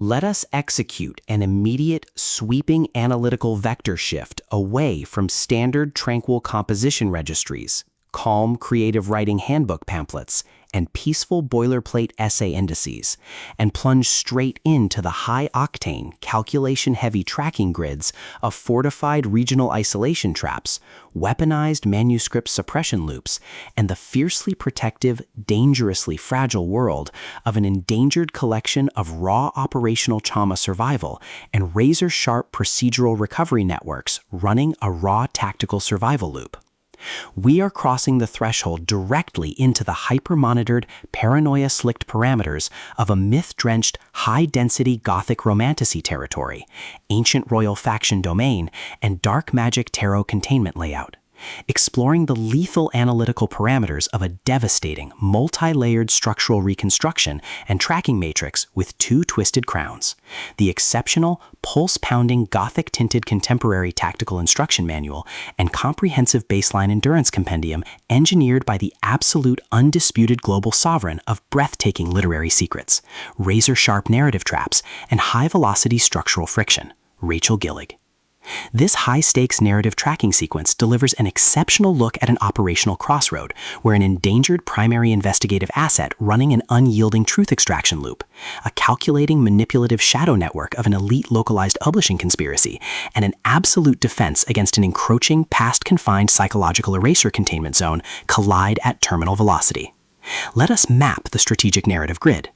Let us execute an immediate, sweeping analytical vector shift away from standard tranquil composition registries, calm creative writing handbook pamphlets, and peaceful boilerplate essay indices, and plunge straight into the high-octane, calculation-heavy tracking grids of fortified regional isolation traps, weaponized manuscript suppression loops, and the fiercely protective, dangerously fragile world of an endangered collection of raw operational trauma survival and razor-sharp procedural recovery networks running a raw tactical survival loop. We are crossing the threshold directly into the hyper-monitored, paranoia-slicked parameters of a myth-drenched, high-density Gothic Romantasy territory, ancient royal faction domain, and dark magic tarot containment layout, exploring the lethal analytical parameters of a devastating, multi-layered structural reconstruction and tracking matrix with two twisted crowns: the exceptional, pulse-pounding Gothic-tinted contemporary tactical instruction manual and comprehensive baseline endurance compendium engineered by the absolute undisputed global sovereign of breathtaking literary secrets, razor-sharp narrative traps, and high-velocity structural friction, Rachel Gillig. This high-stakes narrative tracking sequence delivers an exceptional look at an operational crossroad where an endangered primary investigative asset running an unyielding truth extraction loop, a calculating manipulative shadow network of an elite localized publishing conspiracy, and an absolute defense against an encroaching past-confined psychological eraser containment zone collide at terminal velocity. Let us map the strategic narrative grid.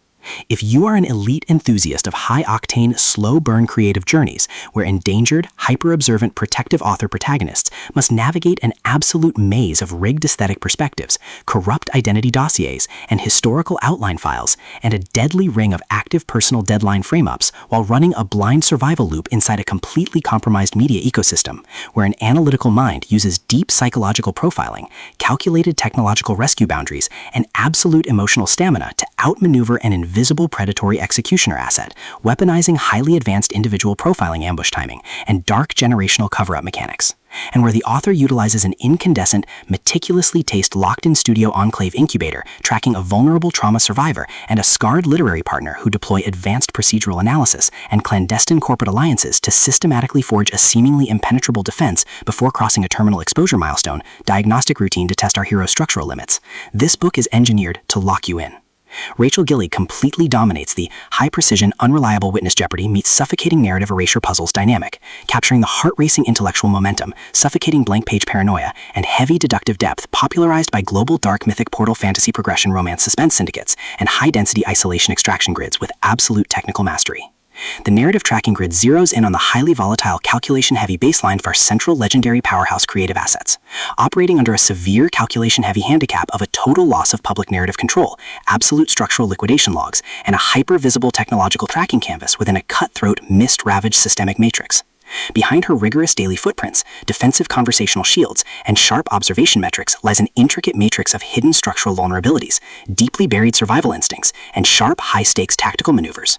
If you are an elite enthusiast of high-octane, slow-burn creative journeys where endangered, hyper-observant protective author protagonists must navigate an absolute maze of rigged aesthetic perspectives, corrupt identity dossiers, and historical outline files, and a deadly ring of active personal deadline frame-ups while running a blind survival loop inside a completely compromised media ecosystem, where an analytical mind uses deep psychological profiling, calculated technological rescue boundaries, and absolute emotional stamina to outmaneuver an invisible predatory executioner asset, weaponizing highly advanced individual profiling ambush timing and dark generational cover-up mechanics, and where the author utilizes an incandescent, meticulously tasted locked-in studio enclave incubator tracking a vulnerable trauma survivor and a scarred literary partner who deploy advanced procedural analysis and clandestine corporate alliances to systematically forge a seemingly impenetrable defense before crossing a terminal exposure milestone, diagnostic routine to test our hero's structural limits. This book is engineered to lock you in. Rachel Gillig completely dominates the high-precision, unreliable witness jeopardy meets suffocating narrative erasure puzzles dynamic, capturing the heart-racing intellectual momentum, suffocating blank-page paranoia, and heavy deductive depth popularized by global dark mythic portal fantasy progression romance suspense syndicates and high-density isolation extraction grids with absolute technical mastery. The narrative tracking grid zeroes in on the highly volatile, calculation-heavy baseline for our central legendary powerhouse creative assets, operating under a severe calculation-heavy handicap of a total loss of public narrative control, absolute structural liquidation logs, and a hyper-visible technological tracking canvas within a cutthroat, mist-ravaged systemic matrix. Behind her rigorous daily footprints, defensive conversational shields, and sharp observation metrics lies an intricate matrix of hidden structural vulnerabilities, deeply buried survival instincts, and sharp, high-stakes tactical maneuvers.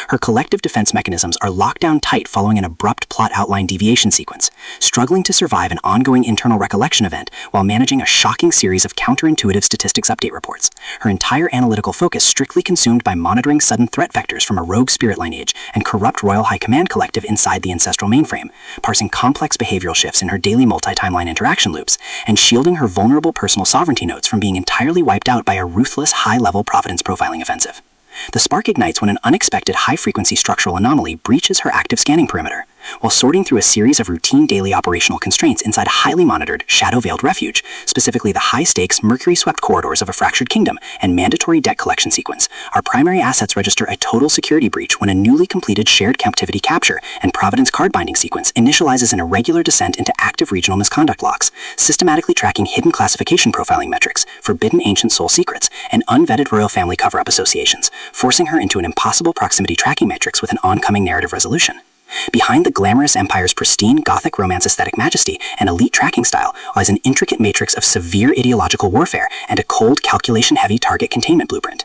Her collective defense mechanisms are locked down tight following an abrupt plot outline deviation sequence, struggling to survive an ongoing internal recollection event while managing a shocking series of counterintuitive statistics update reports, her entire analytical focus strictly consumed by monitoring sudden threat vectors from a rogue spirit lineage and corrupt Royal High Command collective inside the ancestral mainframe, parsing complex behavioral shifts in her daily multi-timeline interaction loops, and shielding her vulnerable personal sovereignty notes from being entirely wiped out by a ruthless, high-level Providence profiling offensive. The spark ignites when an unexpected high-frequency structural anomaly breaches her active scanning perimeter, while sorting through a series of routine daily operational constraints inside a highly monitored, shadow-veiled refuge, specifically the high-stakes, mercury-swept corridors of a fractured kingdom and mandatory debt collection sequence. Our primary assets register a total security breach when a newly completed shared captivity capture and Providence card binding sequence initializes an irregular descent into active regional misconduct locks, systematically tracking hidden classification profiling metrics, forbidden ancient soul secrets, and unvetted royal family cover-up associations, forcing her into an impossible proximity tracking matrix with an oncoming narrative resolution. Behind the glamorous empire's pristine Gothic romance aesthetic majesty and elite tracking style lies an intricate matrix of severe ideological warfare and a cold, calculation-heavy target containment blueprint.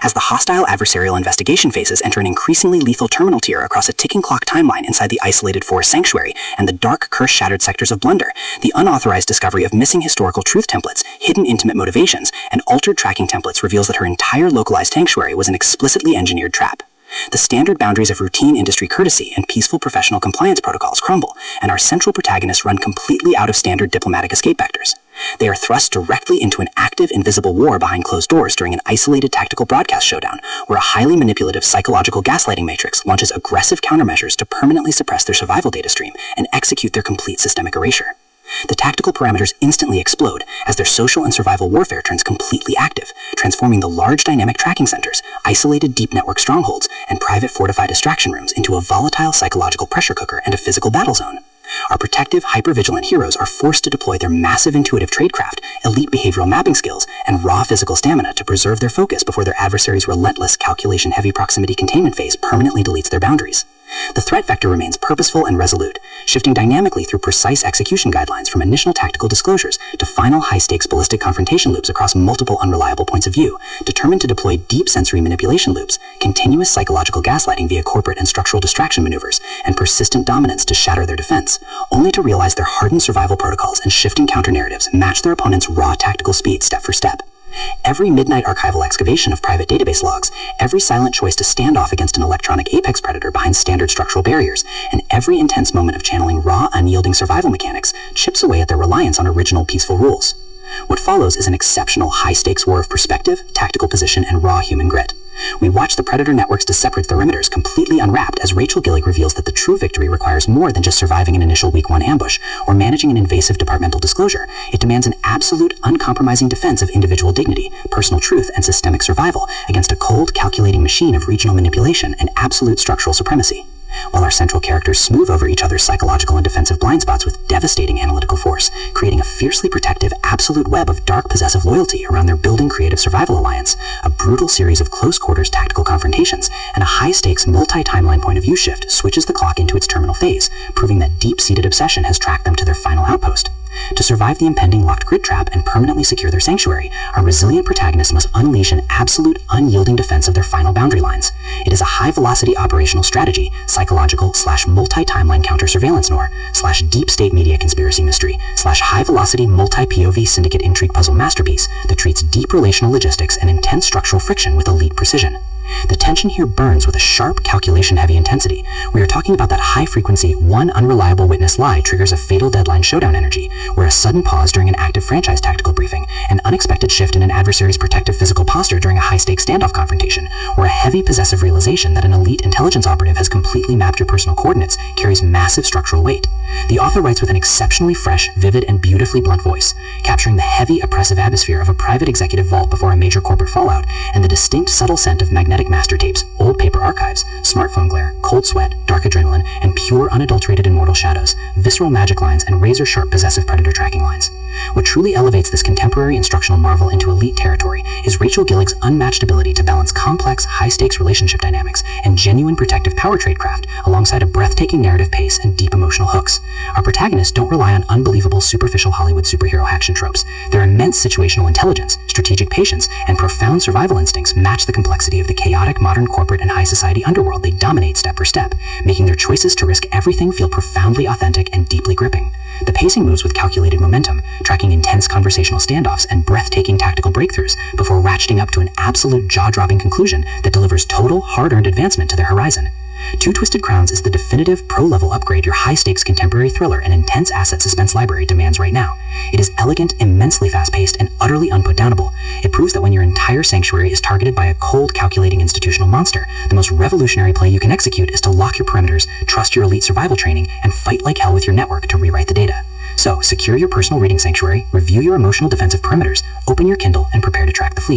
As the hostile adversarial investigation phases enter an increasingly lethal terminal tier across a ticking clock timeline inside the isolated forest sanctuary and the dark, curse-shattered sectors of Blunder, the unauthorized discovery of missing historical truth templates, hidden intimate motivations, and altered tracking templates reveals that her entire localized sanctuary was an explicitly engineered trap. The standard boundaries of routine industry courtesy and peaceful professional compliance protocols crumble, and our central protagonists run completely out of standard diplomatic escape vectors. They are thrust directly into an active, invisible war behind closed doors during an isolated tactical broadcast showdown, where a highly manipulative psychological gaslighting matrix launches aggressive countermeasures to permanently suppress their survival data stream and execute their complete systemic erasure. The tactical parameters instantly explode as their social and survival warfare turns completely active, transforming the large dynamic tracking centers, isolated deep network strongholds, and private fortified distraction rooms into a volatile psychological pressure cooker and a physical battle zone. Our protective, hyper-vigilant heroes are forced to deploy their massive intuitive tradecraft, elite behavioral mapping skills, and raw physical stamina to preserve their focus before their adversary's relentless, calculation-heavy proximity containment phase permanently deletes their boundaries. The threat vector remains purposeful and resolute, shifting dynamically through precise execution guidelines from initial tactical disclosures to final high-stakes ballistic confrontation loops across multiple unreliable points of view, determined to deploy deep sensory manipulation loops, continuous psychological gaslighting via corporate and structural distraction maneuvers, and persistent dominance to shatter their defense, only to realize their hardened survival protocols and shifting counter-narratives match their opponent's raw tactical speed step for step. Every midnight archival excavation of private database logs, every silent choice to stand off against an electronic apex predator behind standard structural barriers, and every intense moment of channeling raw, unyielding survival mechanics chips away at their reliance on original peaceful rules. What follows is an exceptional high-stakes war of perspective, tactical position, and raw human grit. We watch the Predator network's separate perimeters completely unwrapped as Rachel Gillig reveals that the true victory requires more than just surviving an initial week 1 ambush or managing an invasive departmental disclosure. It demands an absolute, uncompromising defense of individual dignity, personal truth, and systemic survival against a cold, calculating machine of regional manipulation and absolute structural supremacy. While our central characters smooth over each other's psychological and defensive blind spots with devastating analytical force, creating a fiercely protective, absolute web of dark possessive loyalty around their building creative survival alliance, a brutal series of close-quarters tactical confrontations, and a high-stakes multi-timeline point-of-view shift switches the clock into its terminal phase, proving that deep-seated obsession has tracked them to their final outpost. To survive the impending locked grid trap and permanently secure their sanctuary, our resilient protagonists must unleash an absolute, unyielding defense of their final boundary lines. It is a high-velocity operational strategy, psychological/multi-timeline counter-surveillance noir/deep-state media conspiracy mystery/high-velocity multi-POV syndicate intrigue puzzle masterpiece that treats deep relational logistics and intense structural friction with elite precision. The tension here burns with a sharp, calculation-heavy intensity. We are talking about that high-frequency, one unreliable witness lie triggers a fatal deadline showdown energy, where a sudden pause during an active franchise tactical briefing, an unexpected shift in an adversary's protective physical posture during a high-stakes standoff confrontation, or a heavy possessive realization that an elite intelligence operative has completely mapped your personal coordinates carries massive structural weight. The author writes with an exceptionally fresh, vivid, and beautifully blunt voice, capturing the heavy, oppressive atmosphere of a private executive vault before a major corporate fallout, and the distinct, subtle scent of magnetic master tapes, old paper archives, smartphone glare, cold sweat, dark adrenaline, and pure, unadulterated immortal shadows, visceral magic lines, and razor-sharp possessive predator tracking lines. What truly elevates this contemporary instructional marvel into elite territory is Rachel Gillig's unmatched ability to balance complex, high-stakes relationship dynamics and genuine protective power tradecraft alongside a breathtaking narrative pace and deep emotional hooks. Our protagonists don't rely on unbelievable, superficial Hollywood superhero action tropes. Their immense situational intelligence, strategic patience, and profound survival instincts match the complexity of the chaotic modern corporate and high society underworld they dominate step for step, making their choices to risk everything feel profoundly authentic and deeply gripping. The pacing moves with calculated momentum, tracking intense conversational standoffs and breathtaking tactical breakthroughs before ratcheting up to an absolute jaw-dropping conclusion that delivers total, hard-earned advancement to their horizon. Two Twisted Crowns is the definitive pro-level upgrade your high-stakes contemporary thriller and intense asset suspense library demands right now. It is elegant, immensely fast-paced, and utterly unputdownable. It proves that when your entire sanctuary is targeted by a cold, calculating institutional monster, the most revolutionary play you can execute is to lock your perimeters, trust your elite survival training, and fight like hell with your network to rewrite the data. So, secure your personal reading sanctuary, review your emotional defensive perimeters, open your Kindle, and prepare to track the fleet.